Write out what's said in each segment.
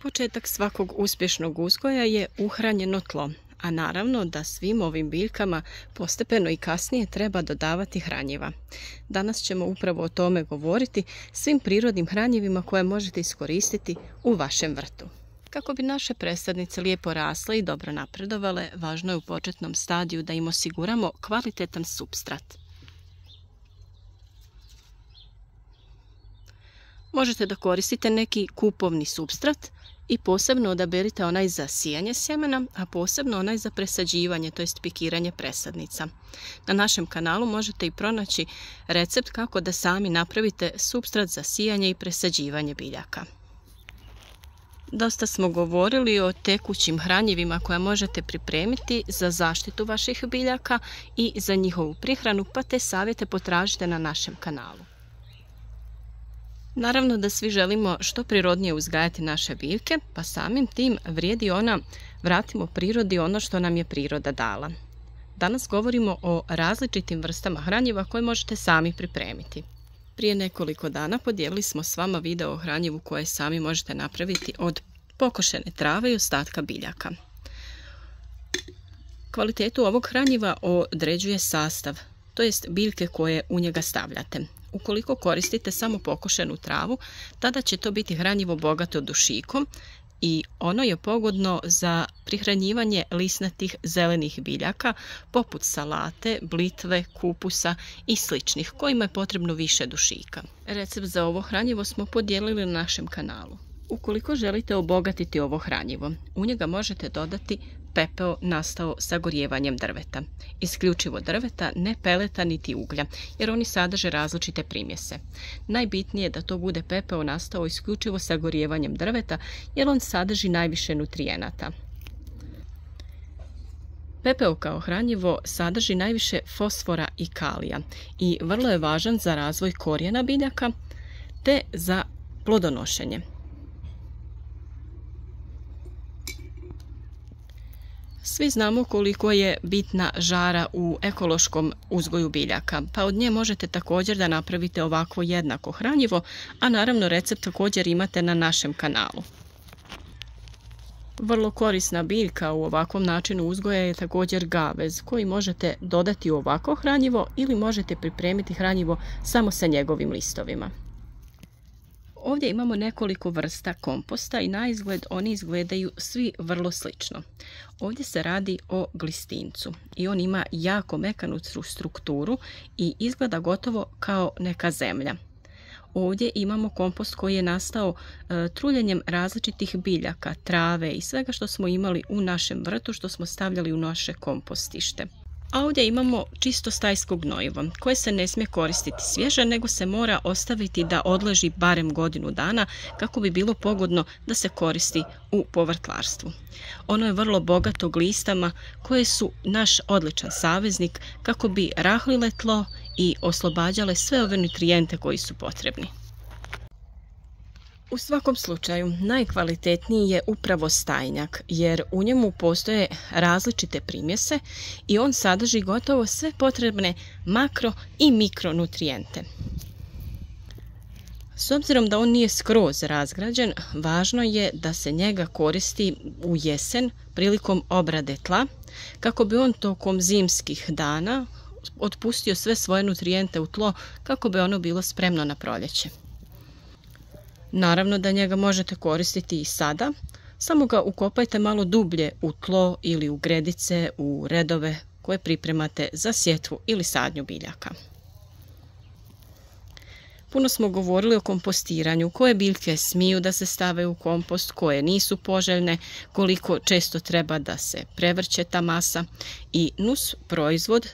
Početak svakog uspješnog uzgoja je uhranjeno tlo, a naravno da svim ovim biljkama postepeno i kasnije treba dodavati hranjiva. Danas ćemo upravo o tome govoriti, svim prirodnim hranjivima koje možete iskoristiti u vašem vrtu. Kako bi naše presadnice lijepo rasle i dobro napredovale, važno je u početnom stadiju da im osiguramo kvalitetan supstrat. Možete da koristite neki kupovni supstrat i posebno odaberite onaj za sijanje sjemena, a posebno onaj za presađivanje, to jest pikiranje presadnica. Na našem kanalu možete i pronaći recept kako da sami napravite supstrat za sijanje i presađivanje biljaka. Dosta smo govorili o tekućim hranjivima koje možete pripremiti za zaštitu vaših biljaka i za njihovu prihranu, pa te savjete potražite na našem kanalu. Naravno da svi želimo što prirodnije uzgajati naše biljke, pa samim tim vrijedi vratimo prirodi ono što nam je priroda dala. Danas govorimo o različitim vrstama hranjiva koje možete sami pripremiti. Prije nekoliko dana podijelili smo s vama video o hranjivu koje sami možete napraviti od pokošene trave i ostatka biljaka. Kvalitetu ovog hranjiva određuje sastav, to jest biljke koje u njega stavljate. Ukoliko koristite samo pokošenu travu, tada će to biti hranjivo bogato dušikom i ono je pogodno za prihranjivanje lisnatih zelenih biljaka poput salate, blitve, kupusa i sličnih kojima je potrebno više dušika. Recept za ovo hranjivo smo podijelili na našem kanalu. Ukoliko želite obogatiti ovo hranjivo, u njega možete dodati pepeo nastao sagorijevanjem drveta. Isključivo drveta, ne peleta niti uglja, jer oni sadrže različite primjese. Najbitnije je da to bude pepeo nastao isključivo sagorijevanjem drveta, jer on sadrži najviše nutrijenata. Pepeo kao hranjivo sadrži najviše fosfora i kalija i vrlo je važan za razvoj korijena biljaka te za plodonošenje. Svi znamo koliko je bitna žara u ekološkom uzgoju biljaka, pa od nje možete također da napravite ovako jednako hranjivo, a naravno recept također imate na našem kanalu. Vrlo korisna biljka u ovakvom načinu uzgoja je također gavez, koji možete dodati u ovako hranjivo ili možete pripremiti hranjivo samo sa njegovim listovima. Ovdje imamo nekoliko vrsta komposta i na izgled oni izgledaju svi vrlo slično. Ovdje se radi o glistincu i on ima jako mekanu strukturu i izgleda gotovo kao neka zemlja. Ovdje imamo kompost koji je nastao truljenjem različitih biljaka, trave i svega što smo imali u našem vrtu, što smo stavljali u naše kompostište. A ovdje imamo čisto stajsko gnojivo koje se ne smije koristiti svježe, nego se mora ostaviti da odleži barem godinu dana kako bi bilo pogodno da se koristi u povrtlarstvu. Ono je vrlo bogato glistama koje su naš odličan saveznik kako bi rahlile tlo i oslobađale sve ove nutrijente koji su potrebni. U svakom slučaju, najkvalitetniji je upravo stajnjak, jer u njemu postoje različite primjese i on sadrži gotovo sve potrebne makro i mikronutrijente. S obzirom da on nije skroz razgrađen, važno je da se njega koristi u jesen prilikom obrade tla, kako bi on tokom zimskih dana otpustio sve svoje nutrijente u tlo, kako bi ono bilo spremno na proljeće. Naravno da njega možete koristiti i sada, samo ga ukopajte malo dublje u tlo ili u gredice, u redove koje pripremate za sjetvu ili sadnju biljaka. Puno smo govorili o kompostiranju, koje biljke smiju da se stave u kompost, koje nisu poželjne, koliko često treba da se prevrće ta masa i nus proizvod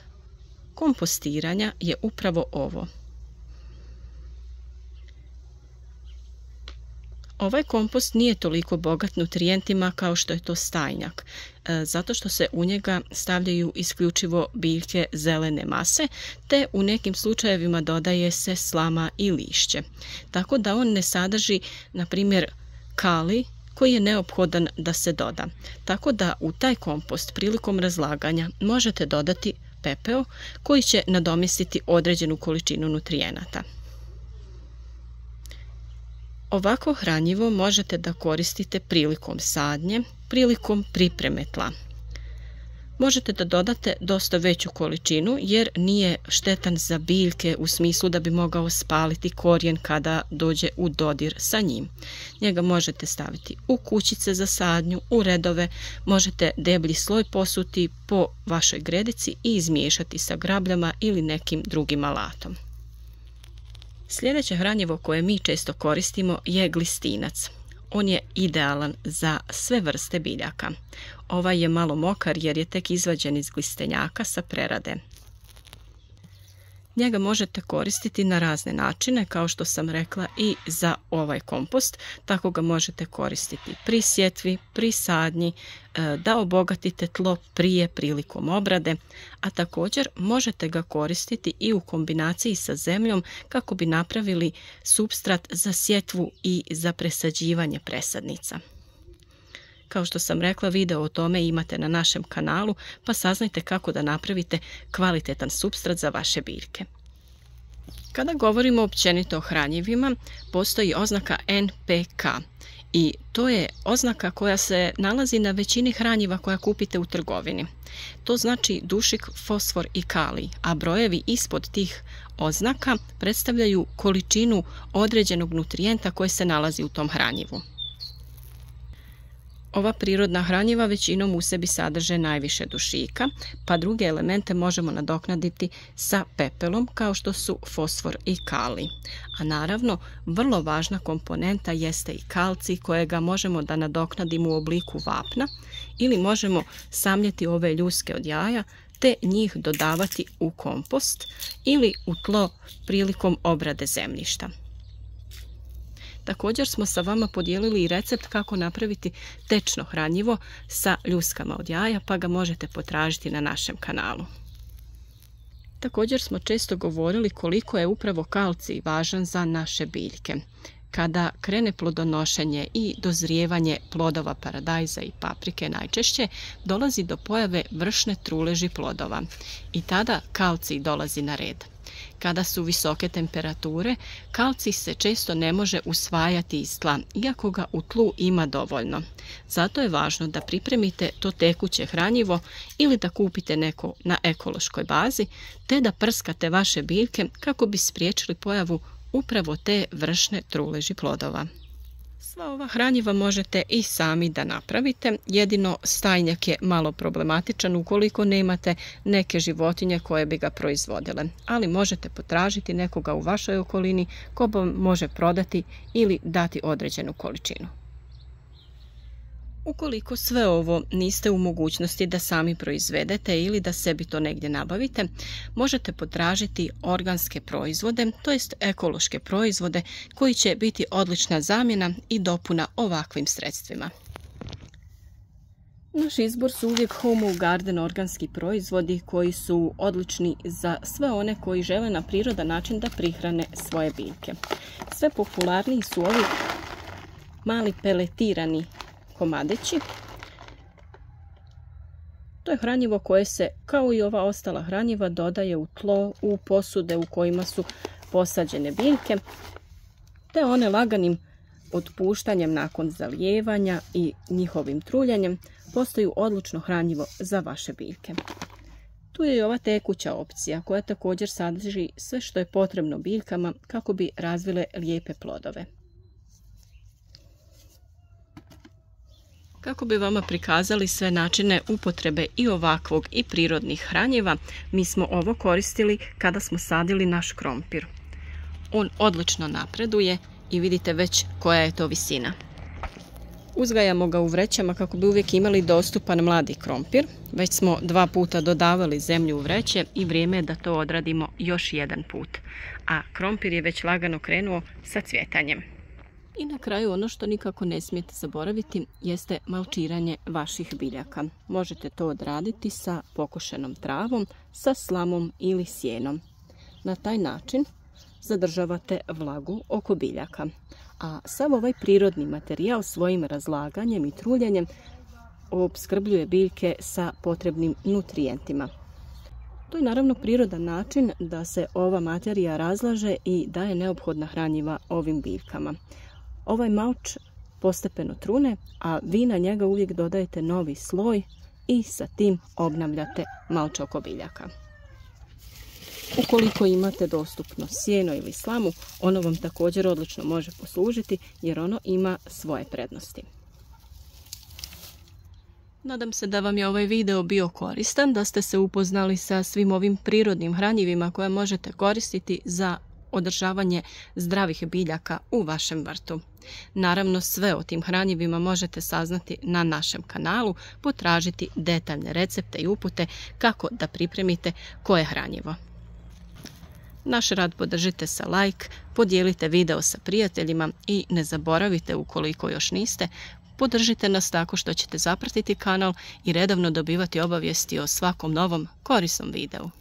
kompostiranja je upravo ovo. Ovaj kompost nije toliko bogat nutrijentima kao što je to stajnjak, zato što se u njega stavljaju isključivo biljke zelene mase, te u nekim slučajevima dodaje se slama i lišće. Tako da on ne sadrži, na primjer, kalij koji je neophodan da se doda. Tako da u taj kompost prilikom razlaganja možete dodati pepeo koji će nadomjestiti određenu količinu nutrijenata. Ovako hranjivo možete da koristite prilikom sadnje, prilikom pripreme tla. Možete da dodate dosta veću količinu jer nije štetan za biljke u smislu da bi mogao spaliti korijen kada dođe u dodir sa njim. Njega možete staviti u kućice za sadnju, u redove, možete deblji sloj posuti po vašoj gredici i izmiješati sa grabljama ili nekim drugim alatom. Sljedeće hranjivo koje mi često koristimo je glistinac. On je idealan za sve vrste biljaka. Ovaj je malo mokar jer je tek izvađen iz glistenjaka sa prerade. Njega možete koristiti na razne načine, kao što sam rekla i za ovaj kompost. Tako ga možete koristiti pri sjetvi, pri sadnji, da obogatite tlo prilikom obrade, a također možete ga koristiti i u kombinaciji sa zemljom kako bi napravili supstrat za sjetvu i za presađivanje presadnica. Kao što sam rekla, video o tome imate na našem kanalu, pa saznajte kako da napravite kvalitetan supstrat za vaše biljke. Kada govorimo općenito o hranjivima, postoji oznaka NPK i to je oznaka koja se nalazi na većini hranjiva koja kupite u trgovini. To znači dušik, fosfor i kalij, a brojevi ispod tih oznaka predstavljaju količinu određenog nutrijenta koji se nalazi u tom hranjivu. Ova prirodna hranjiva većinom u sebi sadrže najviše dušika, pa druge elemente možemo nadoknaditi sa pepelom kao što su fosfor i kalij. A naravno, vrlo važna komponenta jeste i kalcij kojega možemo da nadoknadimo u obliku vapna ili možemo samljeti ove ljuske od jaja te njih dodavati u kompost ili u tlo prilikom obrade zemljišta. Također smo sa vama podijelili i recept kako napraviti tečno hranjivo sa ljuskama od jaja, pa ga možete potražiti na našem kanalu. Također smo često govorili koliko je upravo kalcij važan za naše biljke. Kada krene plodonošenje i dozrijevanje plodova paradajza i paprike najčešće, dolazi do pojave vršne truleži plodova i tada kalcij dolazi na red. Kada su visoke temperature, kalcij se često ne može usvajati iz tla, iako ga u tlu ima dovoljno. Zato je važno da pripremite to tekuće hranjivo ili da kupite neko na ekološkoj bazi, te da prskate vaše biljke kako bi spriječili pojavu upravo te vršne truleži plodova. Sva ova hranjiva možete i sami da napravite, jedino stajnjak je malo problematičan ukoliko nemate neke životinje koje bi ga proizvodile, ali možete potražiti nekoga u vašoj okolini ko vam može prodati ili dati određenu količinu. Ukoliko sve ovo niste u mogućnosti da sami proizvedete ili da sebi to negdje nabavite, možete potražiti organske proizvode, to jest ekološke proizvode koji će biti odlična zamjena i dopuna ovakvim sredstvima. Naš izbor su uvijek Home Garden organski proizvodi koji su odlični za sve one koji žele na prirodan način da prihrane svoje biljke. Sve popularniji su ovi mali peletirani komadići. To je hranjivo koje se, kao i ova ostala hranjiva, dodaje u tlo, u posude u kojima su posađene biljke, te one laganim otpuštanjem nakon zalijevanja i njihovim truljanjem postaju odlično hranjivo za vaše biljke. Tu je i ova tekuća opcija koja također sadrži sve što je potrebno biljkama kako bi razvile lijepe plodove. Kako bi vama prikazali sve načine upotrebe i ovakvog i prirodnih hranjiva, mi smo ovo koristili kada smo sadili naš krompir. On odlično napreduje i vidite već koja je to visina. Uzgajamo ga u vrećama kako bi uvijek imali dostupan mladi krompir. Već smo 2 puta dodavali zemlju u vreće i vrijeme je da to odradimo još jedan put. A krompir je već lagano krenuo sa cvjetanjem. I na kraju ono što nikako ne smijete zaboraviti jeste malčiranje vaših biljaka. Možete to odraditi sa pokošenom travom, sa slamom ili sjenom. Na taj način zadržavate vlagu oko biljaka. A sav ovaj prirodni materijal svojim razlaganjem i truljanjem opskrbljuje biljke sa potrebnim nutrijentima. To je naravno prirodan način da se ova materija razlaže i daje neophodna hranjiva ovim biljkama. Ovaj malč postepeno trune, a vi na njega uvijek dodajete novi sloj i sa tim obnavljate malč oko biljaka. Ukoliko imate dostupno sjeno ili slamu, ono vam također odlično može poslužiti jer ono ima svoje prednosti. Nadam se da vam je ovaj video bio koristan, da ste se upoznali sa svim ovim prirodnim hranjivima koje možete koristiti za održavanje zdravih biljaka u vašem vrtu. Naravno, sve o tim hranjivima možete saznati na našem kanalu, potražiti detaljne recepte i upute kako da pripremite koje hranjivo. Naš rad podržite sa like, podijelite video sa prijateljima i ne zaboravite, ukoliko još niste, podržite nas tako što ćete zapratiti kanal i redovno dobivati obavijesti o svakom novom korisnom videu.